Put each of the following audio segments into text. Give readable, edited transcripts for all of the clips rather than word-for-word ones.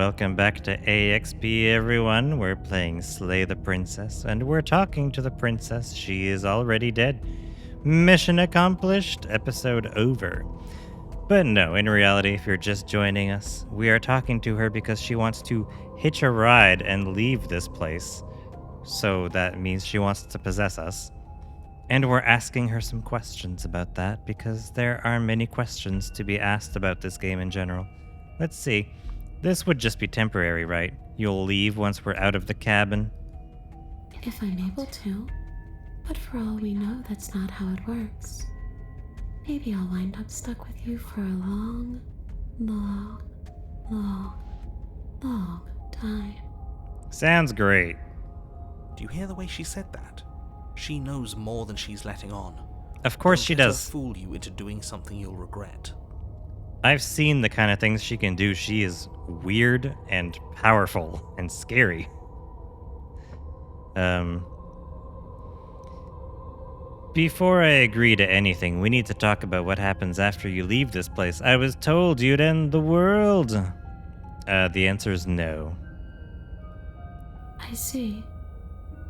welcome back to AXP, everyone. We're playing Slay the Princess, and we're talking to the princess. She is already dead. Mission accomplished, episode over. But no, in reality, if you're just joining us, we are talking to her because she wants to hitch a ride and leave this place. So that means she wants to possess us. And we're asking her some questions about that because there are many questions to be asked about this game in general. Let's see. This would just be temporary, right? You'll leave once we're out of the cabin? If I'm able to. But for all we know, that's not how it works. Maybe I'll wind up stuck with you for a long, long, long, long time. Sounds great. Do you hear the way she said that? She knows more than she's letting on. Of course Don't she let her does. fool you into doing something you'll regret. I've seen the kind of things she can do. She is weird and powerful and scary. Before I agree to anything, we need to talk about what happens after you leave this place. I was told you'd end the world. The answer is no. I see.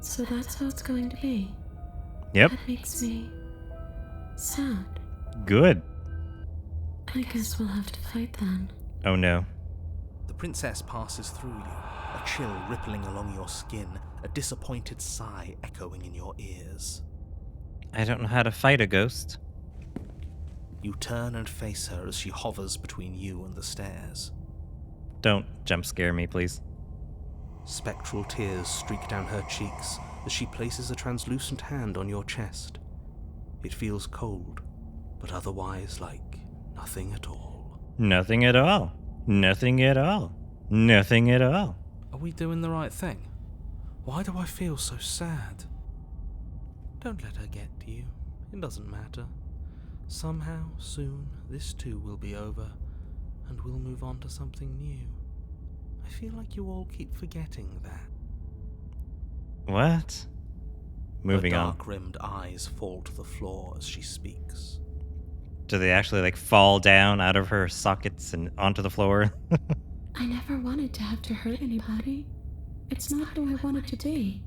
So that's how it's going to be. Yep. That makes me sad. Good. I guess we'll have to fight then. Oh no. The princess passes through you, a chill rippling along your skin, a disappointed sigh echoing in your ears. I don't know how to fight a ghost. You turn and face her as she hovers between you and the stairs. Don't jump scare me, please. Spectral tears streak down her cheeks as she places a translucent hand on your chest. It feels cold, but otherwise like nothing at all. Nothing at all. Nothing at all. Nothing at all. Are we doing the right thing? Why do I feel so sad? Don't let her get to you. It doesn't matter. Somehow, soon, this too will be over, and we'll move on to something new. I feel like you all keep forgetting that. What? Moving Her on. dark-rimmed eyes fall to the floor as she speaks. Do they actually fall down out of her sockets and onto the floor? I never wanted to have to hurt anybody. It's not who I wanted to be.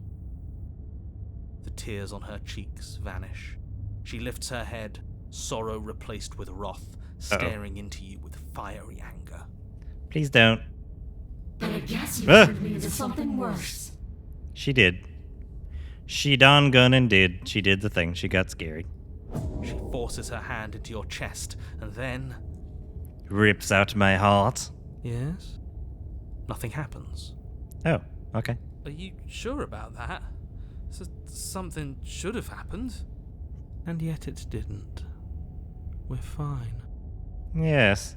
The tears on her cheeks vanish. She lifts her head, sorrow replaced with wrath, staring into you with fiery anger. Please don't. But I guess you turned me into something worse. She did. She done gun and did. She did the thing. She got scary. She forces her hand into your chest, and then... Rips out my heart. Yes? Nothing happens. Oh, okay. Are you sure about that? Something should have happened. And yet it didn't. We're fine. Yes.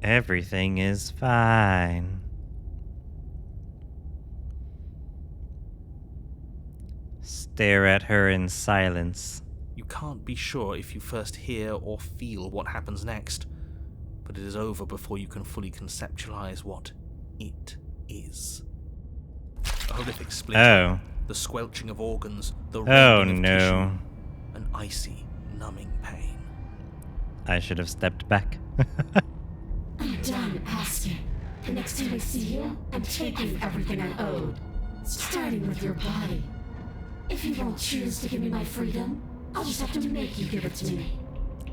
Everything is fine. Stare at her in silence. You can't be sure if you first hear or feel what happens next, but it is over before you can fully conceptualize what it is. A horrific splitting, Oh. the squelching of organs, the Oh rending of no. tissue, an icy, numbing pain. I should have stepped back. I'm done asking. The next time I see you, I'm taking everything I owed. Starting with your body. If you won't choose to give me my freedom, I'll just have to make you give it to me.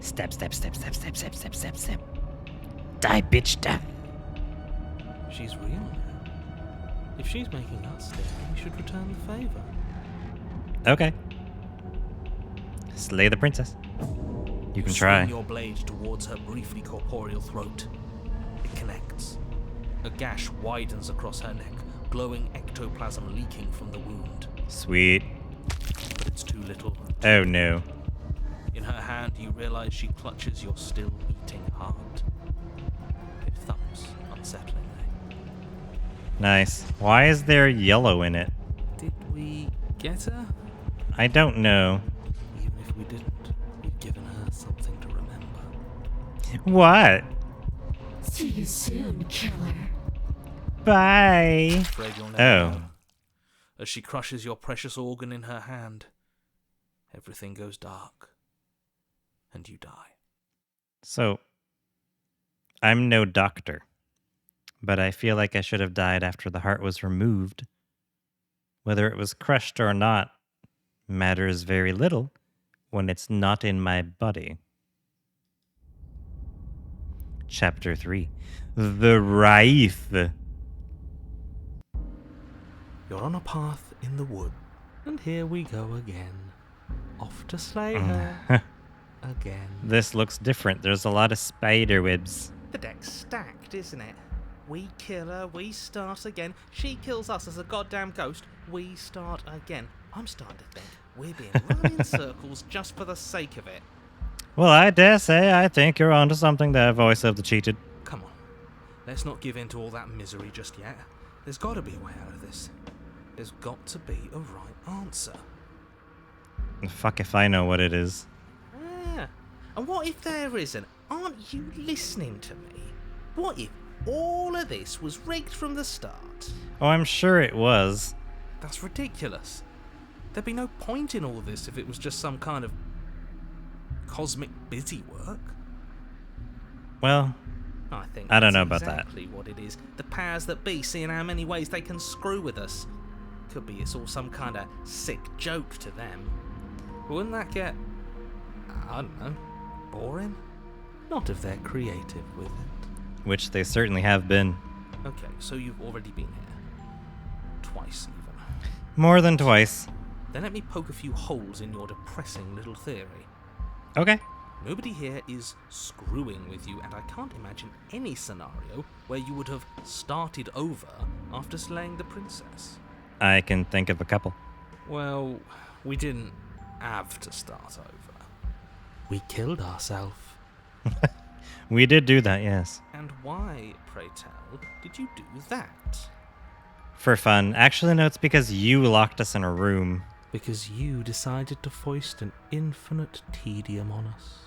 Step, step, step, step, step, step, step, step, step. Die, bitch, die. She's real now. If she's making us stay, we should return the favor. Okay. Slay the princess. You can try. Swing your blade towards her briefly corporeal throat. It connects. A gash widens across her neck, glowing ectoplasm leaking from the wound. Sweet. But it's too little. Oh no. In her hand, you realize she clutches your still beating heart. It thumps unsettlingly. Nice. Why is there yellow in it? Did we get her? I don't know. Even if we didn't, we've given her something to remember. What? See you soon, killer. Bye. Afraid you'll never Oh. know. As she crushes your precious organ in her hand, everything goes dark, and you die. So, I'm no doctor, but I feel like I should have died after the heart was removed. Whether it was crushed or not matters very little when it's not in my body. Chapter 3. The Wraith. You're on a path in the wood, and here we go again. Off to slay her. Again. This looks different. There's a lot of spider webs. The deck's stacked, isn't it? We kill her, we start again. She kills us as a goddamn ghost, we start again. I'm starting to think we're being run in circles just for the sake of it. Well, I dare say I think you're onto something there, voice of the cheated. Come on, let's not give in to all that misery just yet. There's got to be a way out of this. There's got to be a right answer. Fuck if I know what it is. Yeah. And what if there isn't? Aren't you listening to me? What if all of this was rigged from the start? Oh, I'm sure it was. That's ridiculous. There'd be no point in all this if it was just some kind of cosmic busy work. Well, I think I don't that's know about that. exactly what it is. The powers that be, seeing how many ways they can screw with us. Could be it's all some kind of sick joke to them. Wouldn't that get, I don't know, boring? Not if they're creative with it. which they certainly have been. Okay, so you've already been here. Twice, even. More than twice. Then let me poke a few holes in your depressing little theory. Okay. Nobody here is screwing with you, and I can't imagine any scenario where you would have started over after slaying the princess. I can think of a couple. Well, we didn't have to start over. We killed ourselves. We did do that, yes. And why, pray tell, did you do that? For fun. Actually, no, it's because you locked us in a room. Because you decided to foist an infinite tedium on us.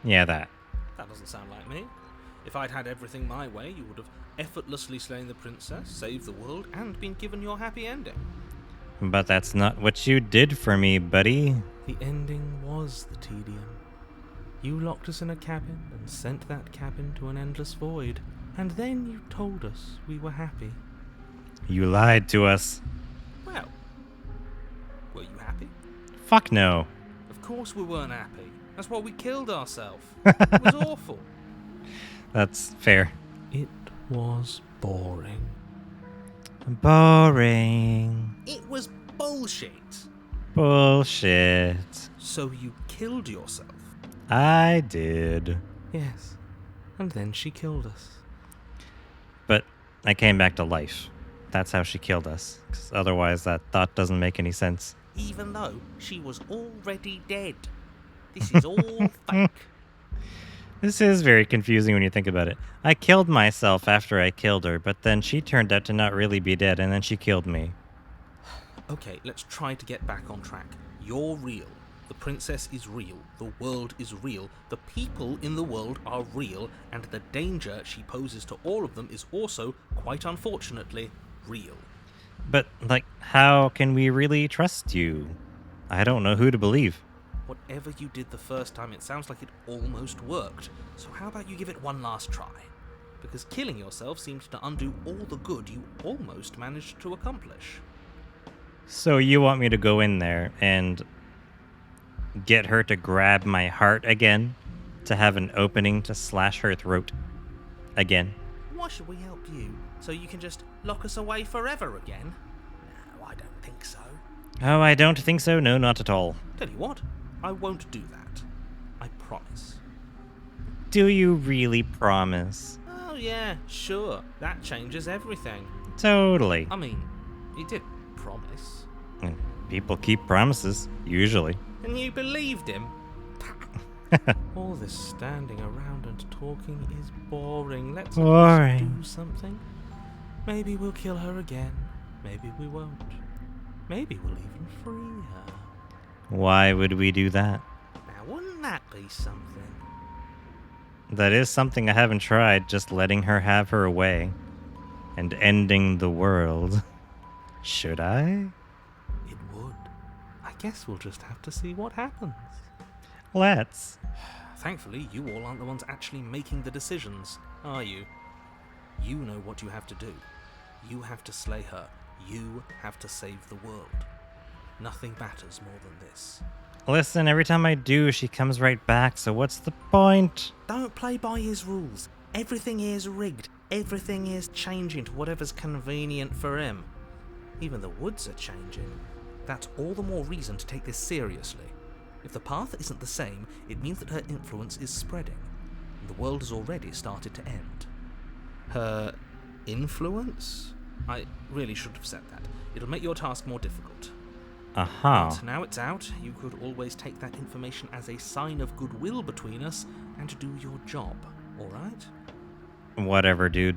Yeah, that. That doesn't sound like me. If I'd had everything my way, you would have effortlessly slain the princess, saved the world, and been given your happy ending. But that's not what you did for me, buddy. The ending was the tedium. You locked us in a cabin and sent that cabin to an endless void. And then you told us we were happy. You lied to us. Well, were you happy? Fuck no. Of course we weren't happy. That's why we killed ourselves. It was awful. That's fair. It was boring. Boring. It was bullshit. Bullshit. So you killed yourself? I did. Yes. And then she killed us. But I came back to life. That's how she killed us. 'Cause otherwise, that thought doesn't make any sense. Even though she was already dead. This is all fake. This is very confusing when you think about it. I killed myself after I killed her, but then she turned out to not really be dead, and then she killed me. Okay, let's try to get back on track. You're real. The princess is real. The world is real. The people in the world are real. And the danger she poses to all of them is also, quite unfortunately, real. But, like, how can we really trust you? I don't know who to believe. Whatever you did the first time, it sounds like it almost worked. So how about you give it one last try? Because killing yourself seems to undo all the good you almost managed to accomplish. So you want me to go in there and get her to grab my heart again? To have an opening to slash her throat again? Why should we help you? So you can just lock us away forever again? No, I don't think so. Oh, I don't think so. No, not at all. Tell you what, I won't do that. I promise. Do you really promise? Oh yeah, sure. That changes everything. Totally. I mean, he did promise. People keep promises, usually. And you believed him? All this standing around and talking is boring. Let's Boring. do something. Maybe we'll kill her again. Maybe we won't. Maybe we'll even free her. Why would we do that? Now, wouldn't that be something? That is something I haven't tried, just letting her have her way. And ending the world. Should I? It would. I guess we'll just have to see what happens. Let's. Thankfully, you all aren't the ones actually making the decisions, are you? You know what you have to do. You have to slay her. You have to save the world. Nothing matters more than this. Listen, every time I do, she comes right back, so what's the point? Don't play by his rules. Everything is rigged. Everything is changing to whatever's convenient for him. Even the woods are changing. That's all the more reason to take this seriously. If the path isn't the same, it means that her influence is spreading. And the world has already started to end. Her influence? I really should have said that. It'll make your task more difficult. Aha. But now it's out, you could always take that information as a sign of goodwill between us and do your job, alright? Whatever, dude.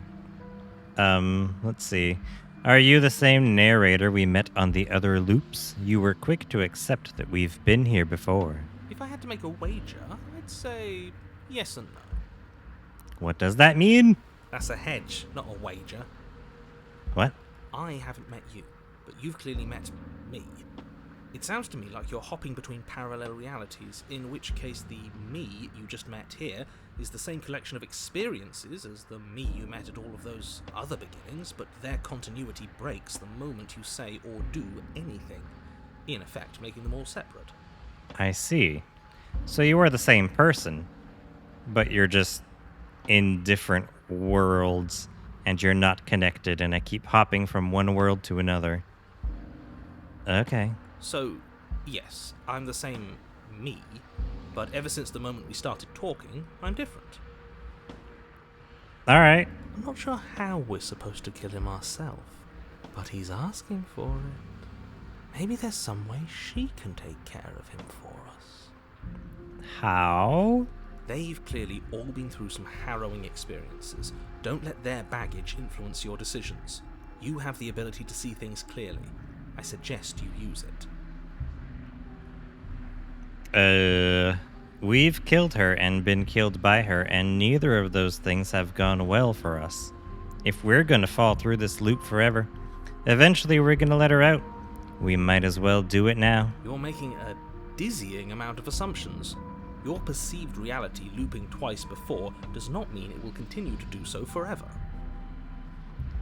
Let's see. Are you the same narrator we met on the other loops? You were quick to accept that we've been here before. If I had to make a wager, I'd say yes and no. What does that mean? That's a hedge, not a wager. What? I haven't met you, but you've clearly met me. It sounds to me like you're hopping between parallel realities, in which case the me you just met here is the same collection of experiences as the me you met at all of those other beginnings, but their continuity breaks the moment you say or do anything, in effect making them all separate. I see. So you are the same person, but you're just in different worlds, and you're not connected, and I keep hopping from one world to another. Okay. So, yes, I'm the same me, but ever since the moment we started talking, I'm different. Alright. I'm not sure how we're supposed to kill him ourselves, but he's asking for it. Maybe there's some way she can take care of him for us. How? They've clearly all been through some harrowing experiences. Don't let their baggage influence your decisions. You have the ability to see things clearly. I suggest you use it. We've killed her and been killed by her, and neither of those things have gone well for us. If we're gonna fall through this loop forever, eventually we're gonna let her out. We might as well do it now. You're making a dizzying amount of assumptions. Your perceived reality looping twice before does not mean it will continue to do so forever.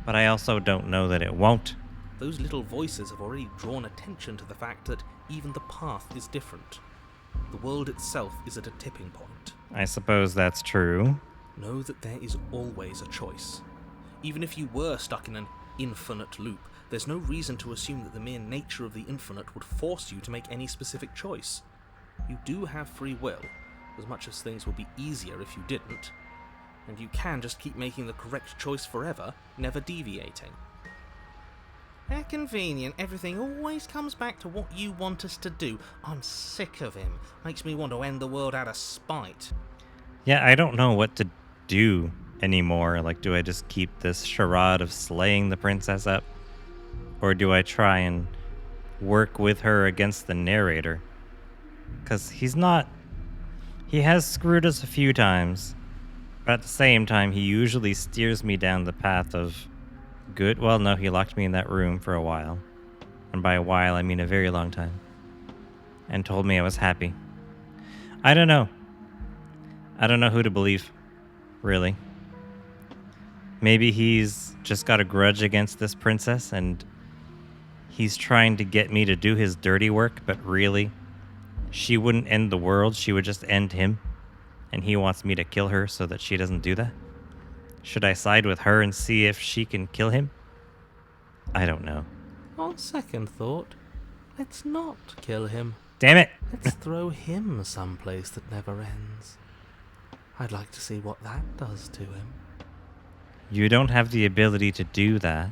But I also don't know that it won't. Those little voices have already drawn attention to the fact that even the path is different. The world itself is at a tipping point. I suppose that's true. Know that there is always a choice. Even if you were stuck in an infinite loop, there's no reason to assume that the mere nature of the infinite would force you to make any specific choice. You do have free will, as much as things would be easier if you didn't. And you can just keep making the correct choice forever, never deviating. How convenient, everything always comes back to what you want us to do. I'm sick of him. Makes me want to end the world out of spite. Yeah, I don't know what to do anymore. Like, do I just keep this charade of slaying the princess up? Or do I try and work with her against the narrator? Because he has screwed us a few times. But at the same time, he usually steers me down the path of good. Well, no, he locked me in that room for a while. And by a while, I mean a very long time. And told me I was happy. I don't know. I don't know who to believe, really. Maybe he's just got a grudge against this princess and he's trying to get me to do his dirty work, but really, she wouldn't end the world, she would just end him. And he wants me to kill her so that she doesn't do that? Should I side with her and see if she can kill him? I don't know. On second thought, let's not kill him. Damn it! Let's throw him someplace that never ends. I'd like to see what that does to him. You don't have the ability to do that.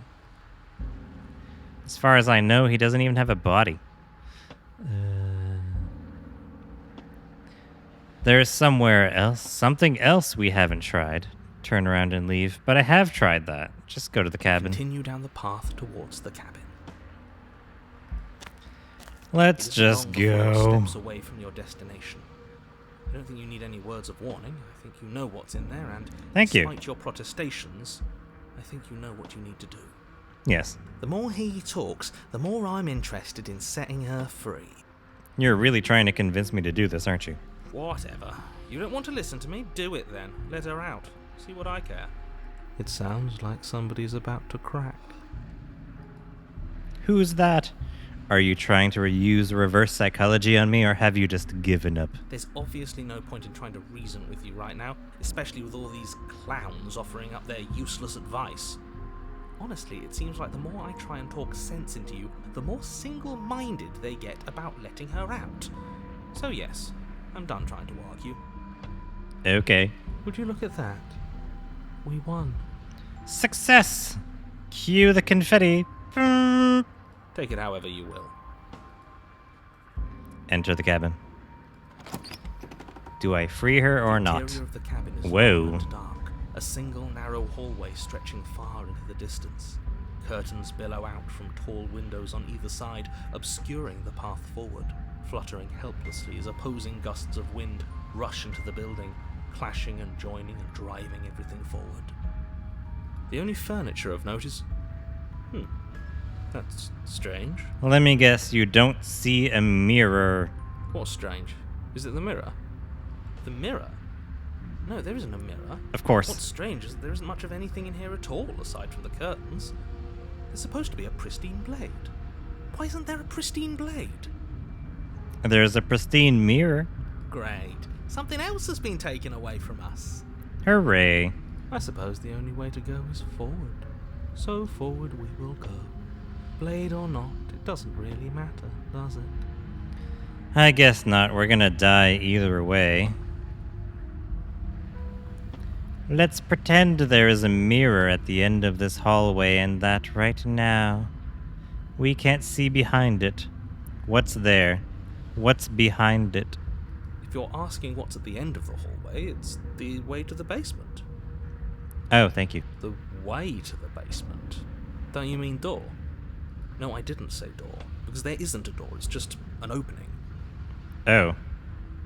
As far as I know, he doesn't even have a body. There's somewhere else, something else we haven't tried. Turn around and leave, but I have tried that. Just go to the cabin. Continue down the path towards the cabin. Let's It is just long before go. steps away from your destination. I don't think you need any words of warning. I think you know what's in there, and Thank you. despite your protestations, I think you know what you need to do. Yes. The more he talks, the more I'm interested in setting her free. You're really trying to convince me to do this, aren't you? Whatever. You don't want to listen to me? Do it then. Let her out. See what I care. It sounds like somebody's about to crack. Who's that? Are you trying to use reverse psychology on me, or have you just given up? There's obviously no point in trying to reason with you right now, especially with all these clowns offering up their useless advice. Honestly, it seems like the more I try and talk sense into you, the more single-minded they get about letting her out. So yes, I'm done trying to argue. Okay. Would you look at that? We won. Success! Cue the confetti. Take it however you will. Enter the cabin. Do I free her or The not? interior of the cabin is Whoa. long and dark. A single narrow hallway stretching far into the distance. Curtains billow out from tall windows on either side, obscuring the path forward, fluttering helplessly as opposing gusts of wind rush into the building, clashing and joining and driving everything forward. The only furniture of note is... that's strange. Let me guess, you don't see a mirror. What's strange? Is it the mirror? The mirror? No, there isn't a mirror. Of course. What's strange is that there isn't much of anything in here at all, aside from the curtains. There's supposed to be a pristine blade. Why isn't there a pristine blade? There's a pristine mirror. Great. Something else has been taken away from us. Hooray. I suppose the only way to go is forward. So forward we will go. Blade or not, it doesn't really matter, does it? I guess not. We're gonna die either way. Let's pretend there is a mirror at the end of this hallway and that right now we can't see behind it. What's there? What's behind it? If you're asking what's at the end of the hallway, it's the way to the basement. Oh, thank you. The way to the basement? Don't you mean door? No, I didn't say door, because there isn't a door, it's just an opening. Oh.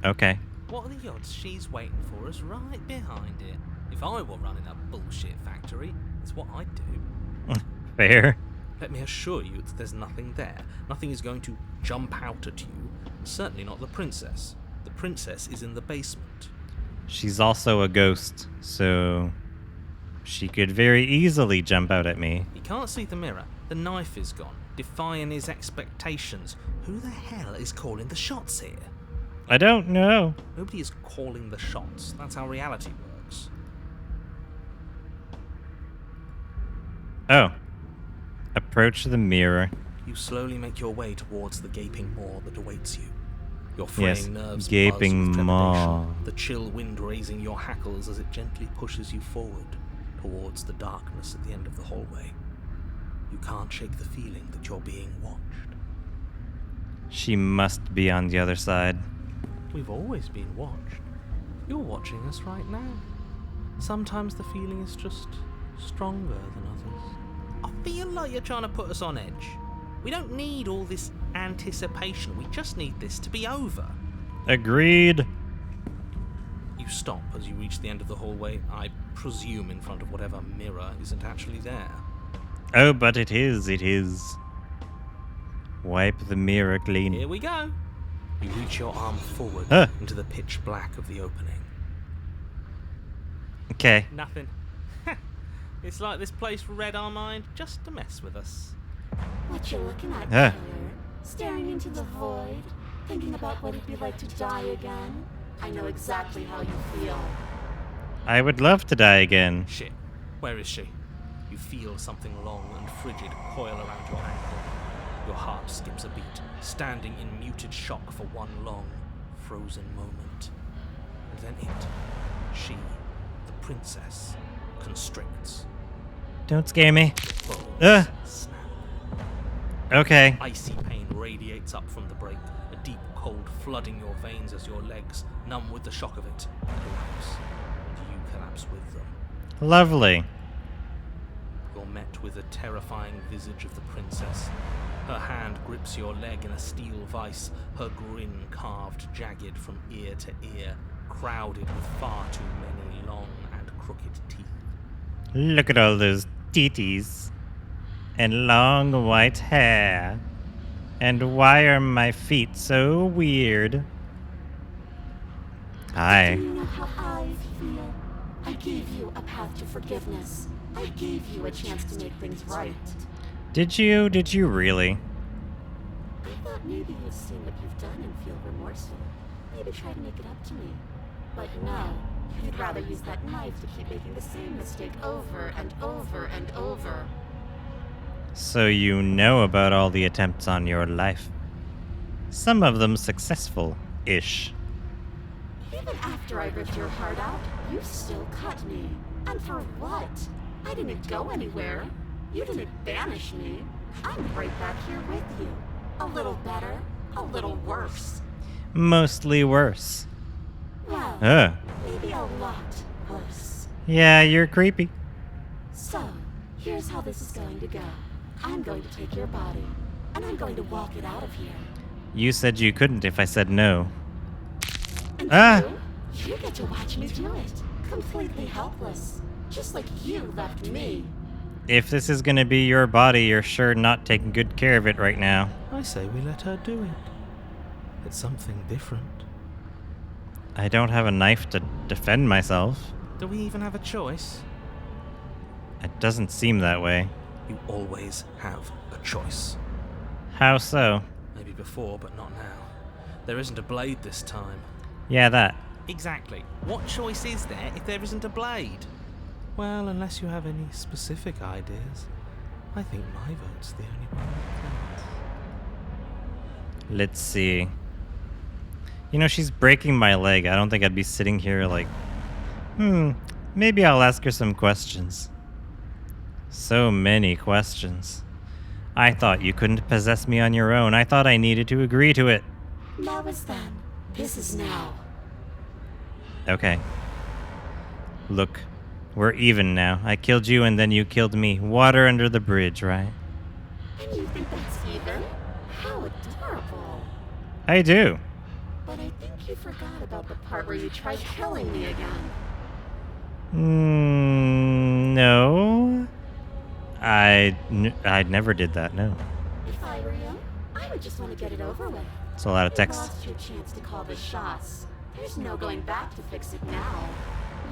Okay. What are the odds she's waiting for us right behind it? If I were running a bullshit factory, it's what I'd do. Fair. Let me assure you that there's nothing there. Nothing is going to jump out at you. Certainly not the princess. The princess is in the basement. She's also a ghost, so she could very easily jump out at me. He can't see the mirror. The knife is gone, defying his expectations. Who the hell is calling the shots here? I don't know. Nobody is calling the shots. That's how reality works. Oh. Approach the mirror. You slowly make your way towards the gaping maw that awaits you. Your fraying Yes, nerves gaping buzz with maw. trepidation, the chill wind raising your hackles as it gently pushes you forward towards the darkness at the end of the hallway. You can't shake the feeling that you're being watched. She must be on the other side. We've always been watched. You're watching us right now. Sometimes the feeling is just stronger than others. I feel like you're trying to put us on edge. We don't need all this anticipation. We just need this to be over. Agreed. You stop as you reach the end of the hallway, I presume in front of whatever mirror isn't actually there. Oh, but it is, it is. Wipe the mirror clean. Here we go. You reach your arm forward Huh. into the pitch black of the opening. Okay. Nothing. It's like this place read our mind just to mess with us. What you looking at, Huh. killer? Staring into the void? Thinking about what it'd be like to die again? I know exactly how you feel. I would love to die again. Shit. Where is she? You feel something long and frigid coil around your ankle. Your heart skips a beat, standing in muted shock for one long, frozen moment. And then it, she, the princess, constricts. Don't scare me. Bones snap. Okay. Icy pain radiates up from the break, a deep cold flooding your veins as your legs, numb with the shock of it, collapse. And you collapse with them. Lovely. You're met with the terrifying visage of the princess. Her hand grips your leg in a steel vice, her grin carved jagged from ear to ear, crowded with far too many long and crooked teeth. Look at all those titties. And long white hair. And why are my feet so weird? Hi. Do you know how I feel? I gave you a path to forgiveness. I gave you a chance to make things right. Did you? Did you really? I thought maybe you'd see what you've done and feel remorseful. Maybe try to make it up to me. But no, you'd rather use that knife to keep making the same mistake over and over and over. So you know about all the attempts on your life. Some of them successful-ish. Even after I ripped your heart out, you still cut me. And for what? I didn't go anywhere. You didn't banish me. I'm right back here with you. A little better, a little worse. Mostly worse. Well, maybe a lot worse. Yeah, you're creepy. So, here's how this is going to go. I'm going to take your body, and I'm going to walk it out of here. You said you couldn't if I said no. And you get to watch me do it. Completely helpless. Just like you left me. If this is gonna be your body, you're sure not taking good care of it right now. I say we let her do it. It's something different. I don't have a knife to defend myself. Do we even have a choice? It doesn't seem that way. You always have a choice. How so? Maybe before, but not now. There isn't a blade this time. Yeah, that. Exactly. What choice is there if there isn't a blade? Well, unless you have any specific ideas, I think my vote's the only one that counts. Let's see. You know, she's breaking my leg. I don't think I'd be sitting here like, maybe I'll ask her some questions. So many questions. I thought you couldn't possess me on your own. I thought I needed to agree to it. That was then. This is now. Okay. Look, we're even now. I killed you and then you killed me. Water under the bridge, right? And you think that's even? How adorable. I do. But I think you forgot about the part where you tried killing me again. No. I never did that, no. If I were you, I would just want to get it over with. It's a lot of You text. lost your chance to call the shots. There's no going back to fix it now.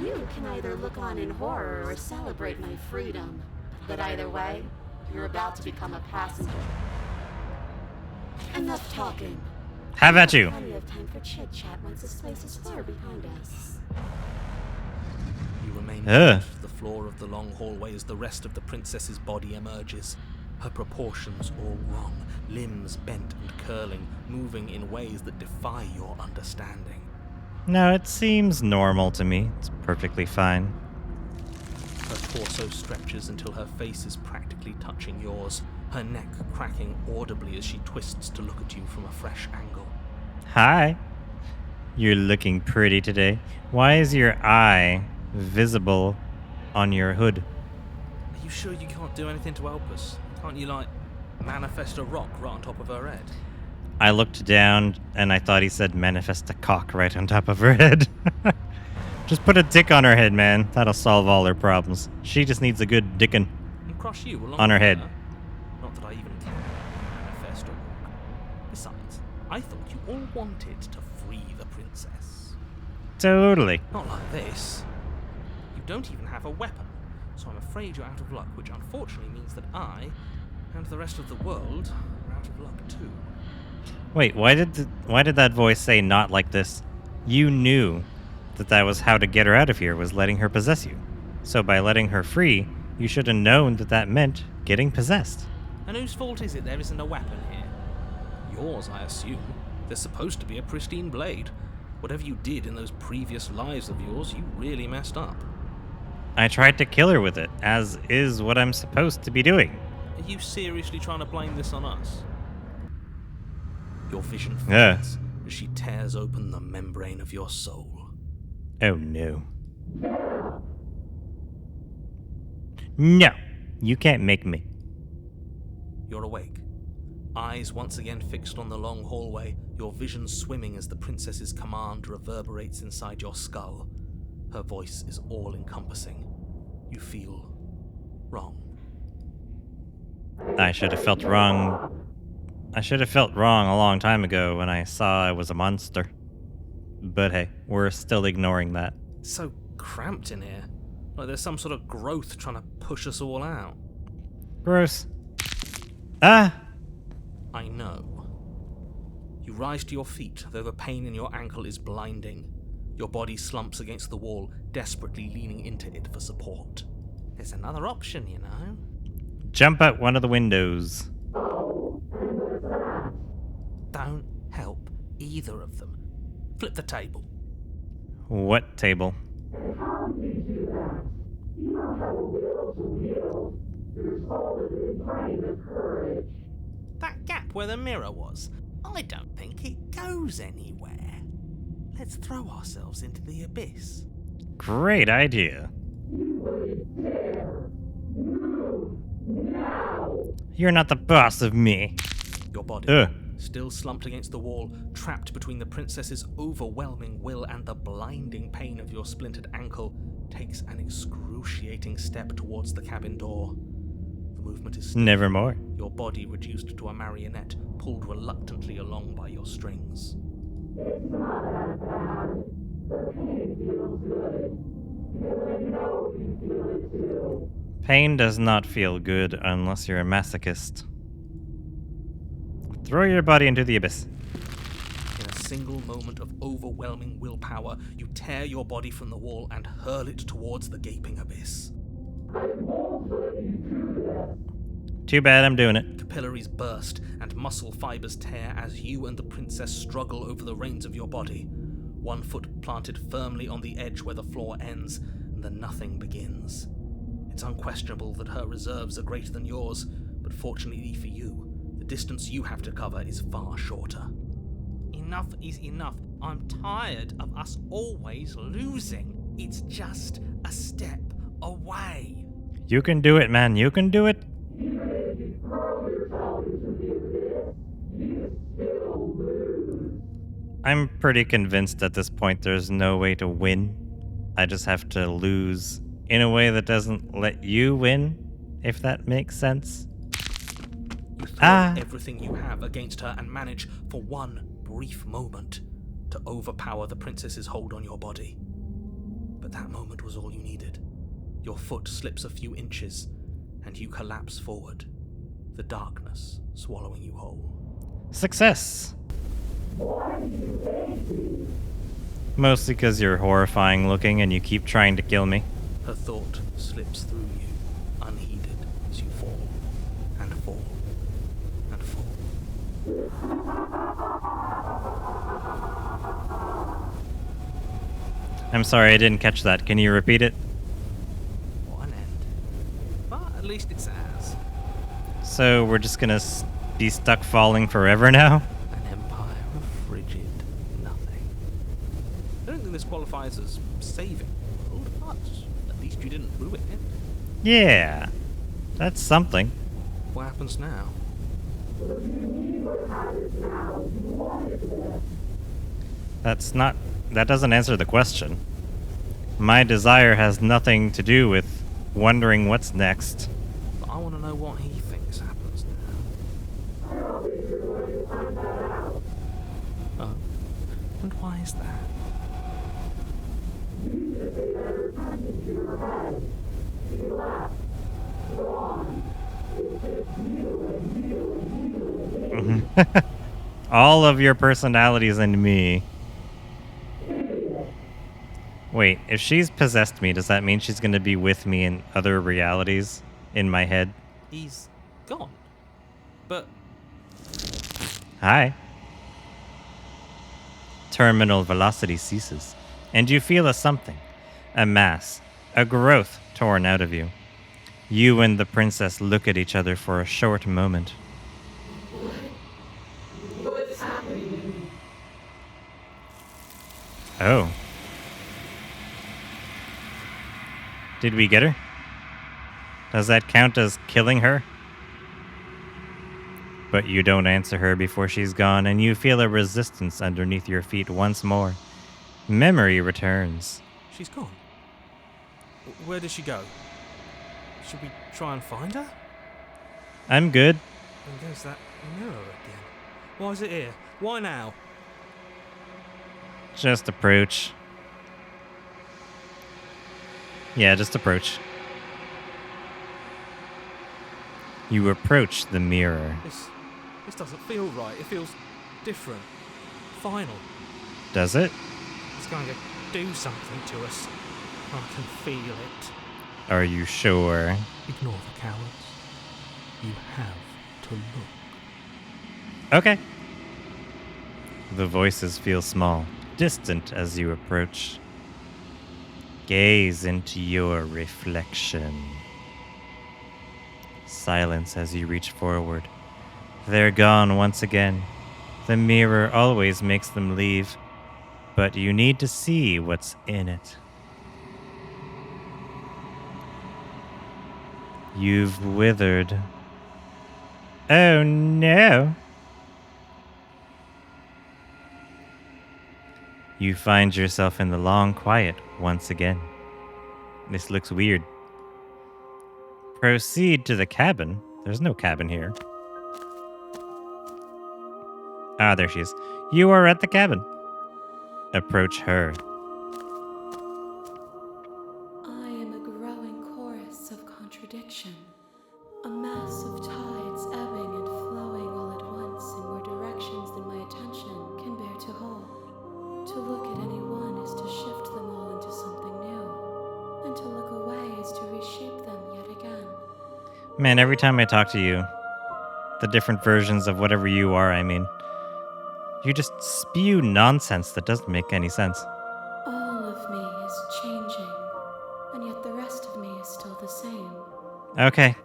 You can either look on in horror or celebrate my freedom. But either way, you're about to become a passenger. Enough talking. Have at you. Plenty of time for chit-chat once this place is far behind us. You remain Ugh. to the floor of the long hallway as the rest of the princess's body emerges. Her proportions all wrong, limbs bent and curling, moving in ways that defy your understanding. No, it seems normal to me. It's perfectly fine. Her torso stretches until her face is practically touching yours, her neck cracking audibly as she twists to look at you from a fresh angle. Hi. You're looking pretty today. Why is your eye visible on your hood? Are you sure you can't do anything to help us? Can't you, like, manifest a rock right on top of her head? I looked down and I thought he said manifest a cock right on top of her head. Just put a dick on her head, man. That'll solve all her problems. She just needs a good dickin'. And crush you along On her with head. Not that I even can manifest a rock. Besides, I thought you all wanted to free the princess. Totally. Not like this. You don't even have a weapon, so I'm afraid you're out of luck, which unfortunately means that I, and the rest of the world, are out of luck too. Wait, why did that voice say not like this? You knew that was how to get her out of here, was letting her possess you. So by letting her free, you should have known that meant getting possessed. And whose fault is it there isn't a weapon here? Yours, I assume. There's supposed to be a pristine blade. Whatever you did in those previous lives of yours, you really messed up. I tried to kill her with it, as is what I'm supposed to be doing. Are you seriously trying to blame this on us? Your vision Yeah. fades as she tears open the membrane of your soul. Oh no. No, you can't make me. You're awake. Eyes once again fixed on the long hallway, your vision swimming as the princess's command reverberates inside your skull. Her voice is all-encompassing. You feel wrong. I should have felt wrong. I should have felt wrong a long time ago when I saw I was a monster. But hey, we're still ignoring that. So cramped in here. Like there's some sort of growth trying to push us all out. Gross. Ah! I know. You rise to your feet, though the pain in your ankle is blinding. Your body slumps against the wall, desperately leaning into it for support. There's another option, you know. Jump out one of the windows. Don't help either of them. Flip the table. What table? That gap where the mirror was, I don't think it goes anywhere. Let's throw ourselves into the abyss. Great idea. You're not the boss of me. Your body, still slumped against the wall, trapped between the princess's overwhelming will and the blinding pain of your splintered ankle, takes an excruciating step towards the cabin door. The movement is still, Nevermore. your body reduced to a marionette, pulled reluctantly along by your strings. Pain does not feel good unless you're a masochist. Throw your body into the abyss. In a single moment of overwhelming willpower, you tear your body from the wall and hurl it towards the gaping abyss. Too bad I'm doing it. Capillaries burst and muscle fibers tear as you and the princess struggle over the reins of your body. One foot planted firmly on the edge where the floor ends, and the nothing begins. It's unquestionable that her reserves are greater than yours, but fortunately for you, the distance you have to cover is far shorter. Enough is enough. I'm tired of us always losing. It's just a step away. You can do it, man. You can do it. I'm pretty convinced at this point there's no way to win. I just have to lose in a way that doesn't let you win, if that makes sense. You throw everything you have against her and manage, for one brief moment, to overpower the princess's hold on your body. But that moment was all you needed. Your foot slips a few inches, and you collapse forward, the darkness swallowing you whole. Success! Mostly because you're horrifying looking and you keep trying to kill me. Her thought slips through you, unheeded, as you fall, and fall, and fall. I'm sorry, I didn't catch that. Can you repeat it? What an end. But at least it's ours. So we're just gonna be stuck falling forever now? An empire of frigid nothing. I don't think this qualifies as saving the world, but at least you didn't ruin it. Yeah, that's something. What happens now? That doesn't answer the question. My desire has nothing to do with wondering what's next. But I want to know what he thinks happens now. Oh, and why is that? All of your personalities and me. Wait, if she's possessed me, does that mean she's going to be with me in other realities in my head? He's gone. But Hi. Terminal velocity ceases, and you feel a something, a mass, a growth torn out of you. You and the princess look at each other for a short moment. What's happening? Oh. Did we get her? Does that count as killing her? But you don't answer her before she's gone, and you feel a resistance underneath your feet once more. Memory returns. she's gone. Where did she go? Should we try and find her? I'm good. And there's that mirror again. Why is it here? Why now? Just approach. Yeah, just approach. You approach the mirror. This doesn't feel right. It feels different. Final. Does it? It's going to do something to us. I can feel it. Are you sure? Ignore the cowards. You have to look. Okay. The voices feel small, distant as you approach. Gaze into your reflection. Silence as you reach forward. They're gone once again. The mirror always makes them leave, but you need to see what's in it. You've withered. Oh no! You find yourself in the long quiet once again. This looks weird. Proceed to the cabin. There's no cabin here. Ah, there she is. You are at the cabin. Approach her. I am a growing chorus of contradiction, a mass of tides ebbing and flowing all at once in more directions than my attention can bear to hold. To look at any one is to shift them all into something new, and to look away is to reshape them yet again. Man, every time I talk to you, the different versions of whatever you are, you just spew nonsense that doesn't make any sense. All of me is changing, and yet the rest of me is still the same. Okay.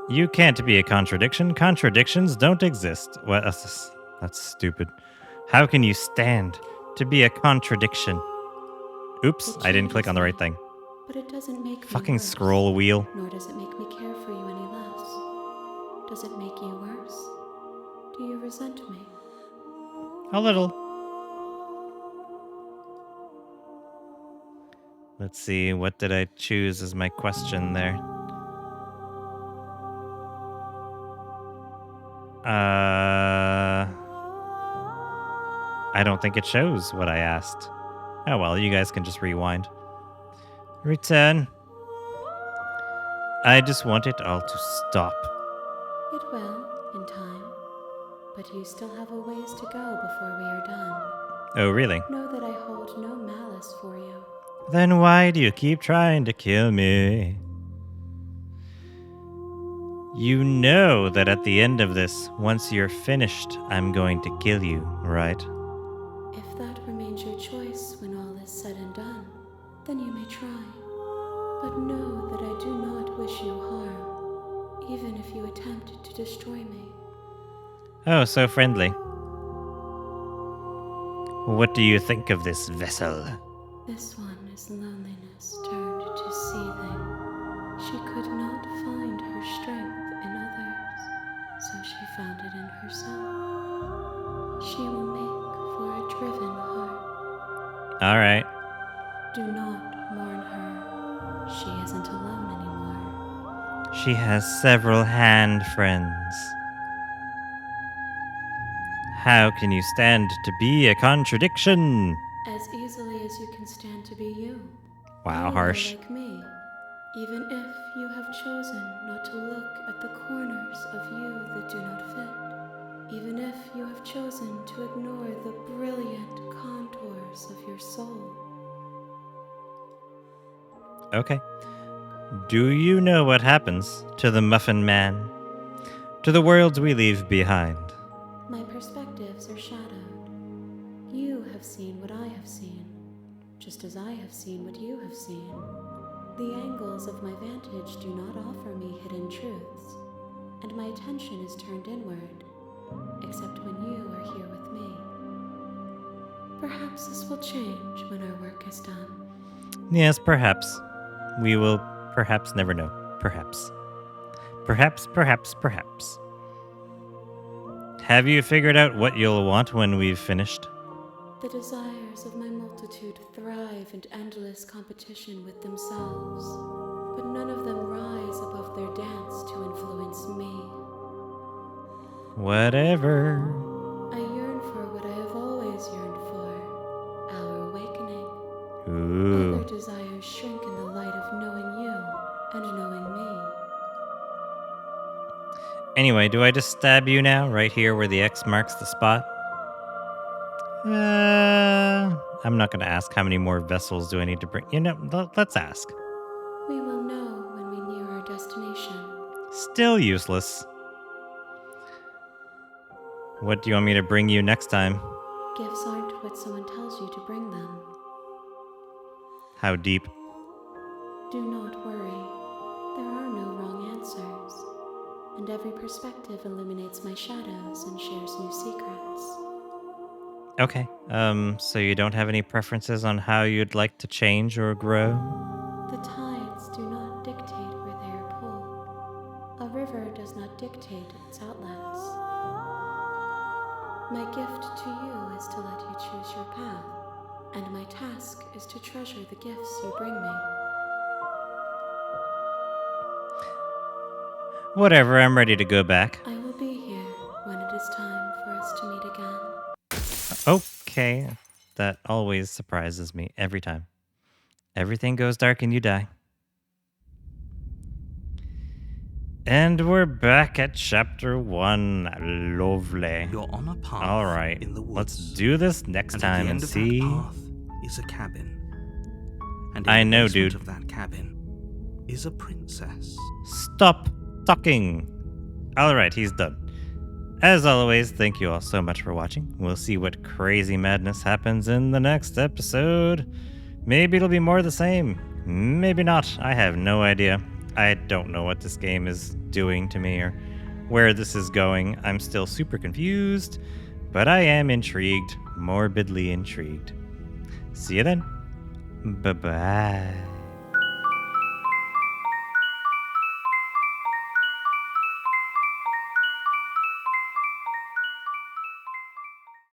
You can't be a contradiction. Contradictions don't exist. What? That's stupid. How can you stand to be a contradiction? Oops, I didn't click on the right thing. But it doesn't make me Fucking worse, scroll wheel. nor does it make me care for you any less. Does it make you worse? Do you resent me? A little. Let's see, what did I choose as my question there? I don't think it shows what I asked. Oh well, you guys can just rewind. Return. I just want it all to stop. It will, in time. But you still have a ways to go before we are done. Oh, really? Know that I hold no malice for you. Then why do you keep trying to kill me? You know that at the end of this, once you're finished, I'm going to kill you, right? If that remains your choice when all is said and done, then you may try. But know that I do not wish you harm, even if you attempt to destroy me. Oh, so friendly. What do you think of this vessel? This one is loneliness turned to seething. She could not find her strength in others, so she found it in herself. She will make for a driven heart. All right. Do not mourn her. She isn't alone anymore. She has several hand friends. How can you stand to be a contradiction? As easily as you can stand to be you. Wow, You are harsh. like me, even if you have chosen not to look at the corners of you that do not fit. Even if you have chosen to ignore the brilliant contours of your soul. Okay. Do you know what happens to the Muffin Man? To the worlds we leave behind? My perspectives are shadowed. You have seen what I have seen, just as I have seen what you have seen. The angles of my vantage do not offer me hidden truths, and my attention is turned inward, except when you are here with me. Perhaps this will change when our work is done. Yes, perhaps. We will perhaps never know. Perhaps. Perhaps. Have you figured out what you'll want when we've finished? The desires of my multitude thrive in endless competition with themselves, but none of them rise above their dance to influence me. Whatever. I yearn for what I have always yearned for, our awakening. Ooh. Your desires shrink in the light of knowing you and knowing me. Anyway, do I just stab you now, right here where the X marks the spot? I'm not going to ask how many more vessels do I need to bring. Let's ask. We will know when we near our destination. Still useless. What do you want me to bring you next time? Gifts aren't what someone tells you to bring them. How deep? Do not worry. There are no wrong answers. And every perspective illuminates my shadows and shares new secrets. Okay. So you don't have any preferences on how you'd like to change or grow? The tides do not dictate where they are pulled. A river does not dictate its outlets. My gift to you is to let you choose your path, and my task is to treasure the gifts you bring me. Whatever, I'm ready to go back. I will be here when it is time for us to meet again. Okay. That always surprises me every time. Everything goes dark and you die. And we're back at chapter 1. Lovely. You're on a path All right. in the woods. Let's do this next and time at the and end of see. that path is a cabin. And in I the know, basement dude. of that cabin is a princess. Stop talking. All right, he's done. As always, thank you all so much for watching. We'll see what crazy madness happens in the next episode. Maybe it'll be more of the same. Maybe not. I have no idea. I don't know what this game is doing to me or where this is going. I'm still super confused, but I am intrigued, morbidly intrigued. See you then. Bye-bye.